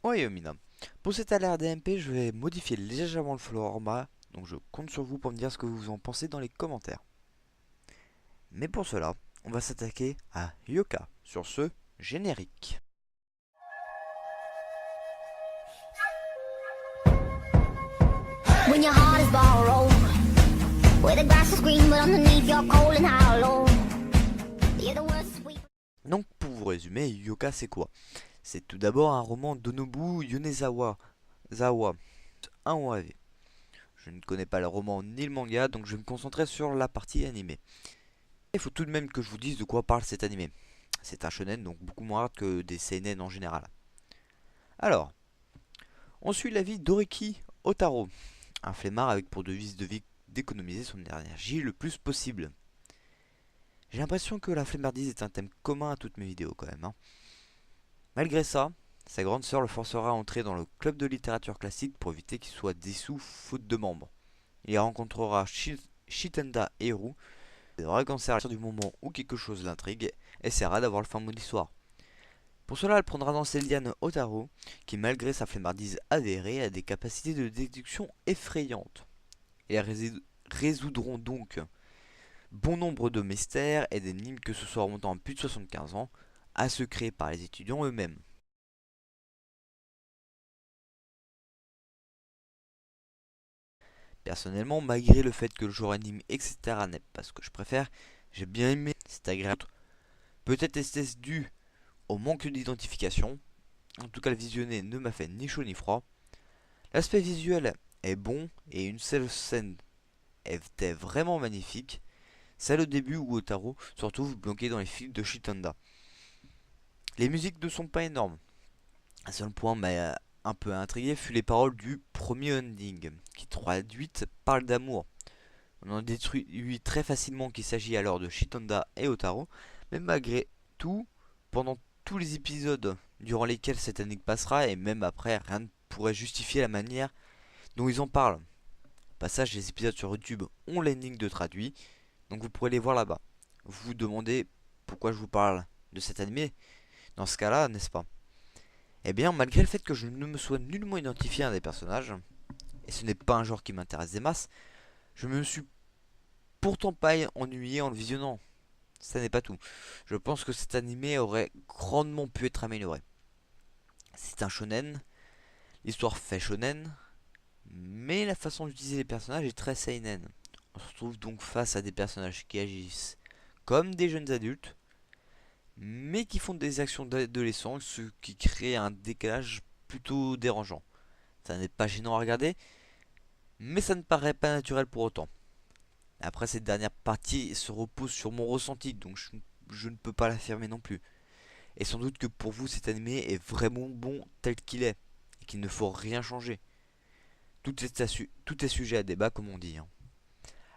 Ouais Yomina. Pour cette alerte DMP, je vais modifier légèrement le format, donc je compte sur vous pour me dire ce que vous en pensez dans les commentaires. Mais pour cela, on va s'attaquer à Yoka, sur ce générique. When your heart is borrowed, where the grass is green but underneath you're cold and hollow. You're the worst sweet. Donc pour vous résumer, Yoka c'est quoi? C'est tout d'abord un roman d'Onobu Yonezawa, un OAV. Je ne connais pas le roman ni le manga, donc je vais me concentrer sur la partie animée. Il faut tout de même que je vous dise de quoi parle cet animé. C'est un shonen, donc beaucoup moins hard que des seinen en général. Alors, on suit la vie d'Oriki Otaro, un flemmard avec pour devise de vie d'économiser son énergie le plus possible. J'ai l'impression que la flemmardise est un thème commun à toutes mes vidéos quand même. Malgré ça, sa grande sœur le forcera à entrer dans le club de littérature classique pour éviter qu'il soit dissous faute de membres. Il rencontrera Shitenda Eru, et devra cancer à partir du moment où quelque chose l'intrigue, essaiera d'avoir le fin mot de l'histoire. Pour cela, elle prendra dans ses lianes Otaro, qui malgré sa flemmardise avérée a des capacités de déduction effrayantes. Et elles résoudront donc bon nombre de mystères et d'énigmes, que ce soit remontant à plus de 75 ans, à se créer par les étudiants eux-mêmes. Personnellement, malgré le fait que le genre anime etc. n'est pas ce que je préfère, j'ai bien aimé, c'est agréable. Peut-être est-ce dû au manque d'identification, en tout cas le visionner ne m'a fait ni chaud ni froid. L'aspect visuel est bon et une seule scène était vraiment magnifique, celle au début où Otaro se retrouve bloqué dans les fils de Shitanda. Les musiques ne sont pas énormes. Un seul point m'a un peu intrigué fut les paroles du premier ending, qui traduite parle d'amour. On en déduit très facilement qu'il s'agit alors de Shitanda et Otaro, mais malgré tout, pendant tous les épisodes durant lesquels cette énigme passera, et même après, rien ne pourrait justifier la manière dont ils en parlent. Au passage, les épisodes sur YouTube ont l'énigme de traduit, donc vous pourrez les voir là-bas. Vous vous demandez pourquoi je vous parle de cet animé dans ce cas-là, n'est-ce pas? Eh bien, malgré le fait que je ne me sois nullement identifié à un des personnages, et ce n'est pas un genre qui m'intéresse des masses, je me suis pourtant pas ennuyé en le visionnant. Ça n'est pas tout. Je pense que cet animé aurait grandement pu être amélioré. C'est un shonen, l'histoire fait shonen, mais la façon d'utiliser les personnages est très seinen. On se retrouve donc face à des personnages qui agissent comme des jeunes adultes, mais qui font des actions d'adolescents, ce qui crée un décalage plutôt dérangeant. Ça n'est pas gênant à regarder, mais ça ne paraît pas naturel pour autant. Après, cette dernière partie se repose sur mon ressenti, donc je ne peux pas l'affirmer non plus. Et sans doute que pour vous, cet animé est vraiment bon tel qu'il est, et qu'il ne faut rien changer. Tout est sujet à débat, comme on dit.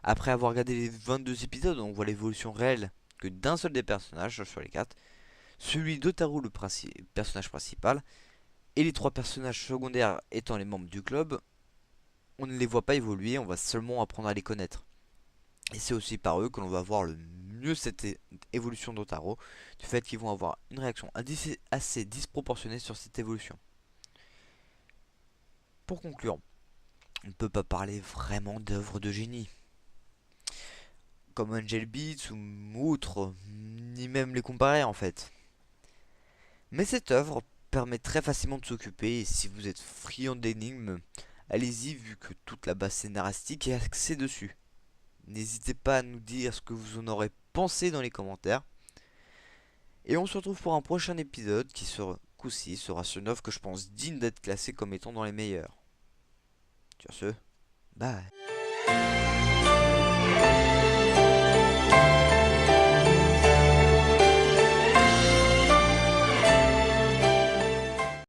Après avoir regardé les 22 épisodes, on voit l'évolution réelle que d'un seul des personnages sur les 4, celui d'Otaru, le personnage principal, et les 3 personnages secondaires étant les membres du club. On ne les voit pas évoluer, on va seulement apprendre à les connaître. Et c'est aussi par eux que l'on va voir le mieux cette évolution d'Otaro, du fait qu'ils vont avoir une réaction assez disproportionnée sur cette évolution. Pour conclure, on ne peut pas parler vraiment d'œuvre de génie, comme Angel Beats ou autres, ni même les comparer en fait. Mais cette œuvre permet très facilement de s'occuper, et si vous êtes friand d'énigmes, allez-y vu que toute la base scénaristique est axée dessus. N'hésitez pas à nous dire ce que vous en aurez pensé dans les commentaires. Et on se retrouve pour un prochain épisode qui sera, coup-ci, sera sur une œuvre que je pense digne d'être classée comme étant dans les meilleurs. Sur ce, bye.